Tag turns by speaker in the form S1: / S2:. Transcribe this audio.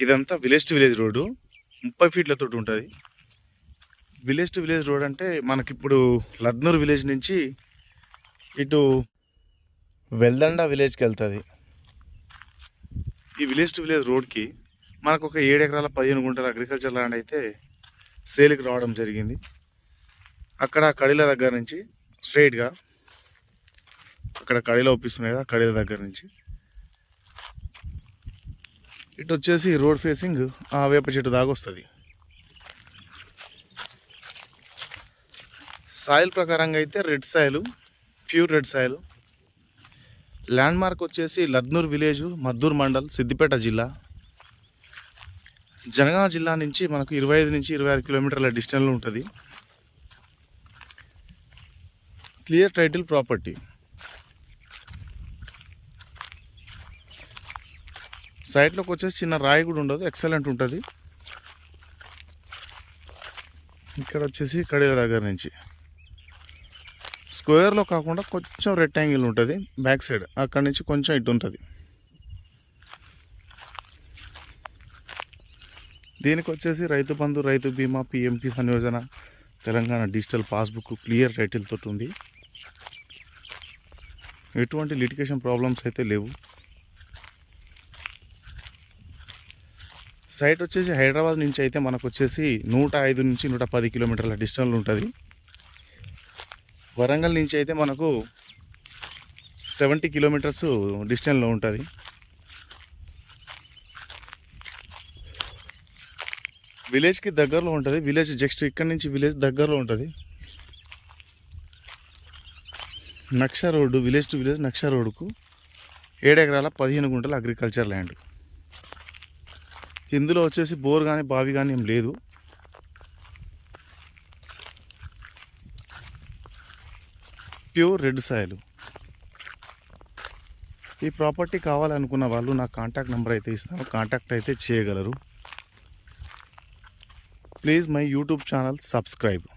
S1: ఇదంతా village to village road 30 ఫీట్లతో ఉంటుంది. Village to village road అంటే మనకిప్పుడు లద్నూర్ విలేజ్ నుంచి ఇటు వెల్దండ విలేజ్కి వెళ్తుంది. ఈ విలేజ్ టు విలేజ్ రోడ్కి మనకు ఒక 7 ఎకరాల 15 గుంటల అగ్రికల్చర్ ల్యాండ్ అయితే సేల్కి రావడం జరిగింది. అక్కడ కడిల దగ్గర నుంచి స్ట్రైట్గా అక్కడ కడిలో ఒప్పిస్తున్నాయి కదా, కడిల దగ్గర నుంచి ఇటు వచ్చేసి రోడ్ ఫేసింగ్ ఆ వేప చెట్టు దాకా వస్తుంది. సాయిల్ ప్రకారంగా అయితే red soil, pure red soil. Land mark వచ్చేసి లద్నూర్ విలేజ్, మద్దూర్ మండల్, సిద్దిపేట జిల్లా. జనగామ జిల్లా నుంచి మనకు 25 నుంచి 26 కిలోమీటర్ల డిస్టెన్స్లో ఉంటుంది. Clear title property. సైట్లోకి వచ్చేసి చిన్న రాయి కూడా ఉండదు, ఎక్సలెంట్ ఉంటుంది. ఇక్కడ వచ్చేసి కడిల దగ్గర నుంచి స్క్వేర్లో కాకుండా కొంచెం రెక్టాంగిల్ ఉంటుంది బ్యాక్ సైడ్, అక్కడి నుంచి కొంచెం ఇటు ఉంటుంది. దీనికి వచ్చేసి రైతు బంధు, రైతు బీమా, PM Kisan Yojana, Telangana digital passbook, clear title తోటి ఉంది. ఎటువంటి లిటిగేషన్ ప్రాబ్లమ్స్ అయితే లేవు. సైట్ వచ్చేసి హైదరాబాద్ నుంచి అయితే మనకు వచ్చేసి 105 నుంచి 110 కిలోమీటర్ల డిస్టెన్స్లో ఉంటుంది. వరంగల్ నుంచి అయితే మనకు 70 కిలోమీటర్స్ డిస్టెన్స్లో ఉంటుంది. విలేజ్కి దగ్గరలో ఉంటుంది. విలేజ్ జస్ట్ ఇక్కడ నుంచి విలేజ్ దగ్గరలో ఉంటుంది. నక్ష రోడ్డు, విలేజ్ టు విలేజ్ నక్ష రోడ్డుకు 7 ఎకరాల 15 గుంటల అగ్రికల్చర్ ల్యాండ్. ఇందులో వచ్చేసి బోర్ కానీ బావి కానీ ఏం లేదు. Pure red soil. ఈ ప్రాపర్టీ కావాలనుకున్న వాళ్ళు నా కాంటాక్ట్ నెంబర్ అయితే ఇస్తాను, కాంటాక్ట్ అయితే చేయగలరు. Please my YouTube channel subscribe.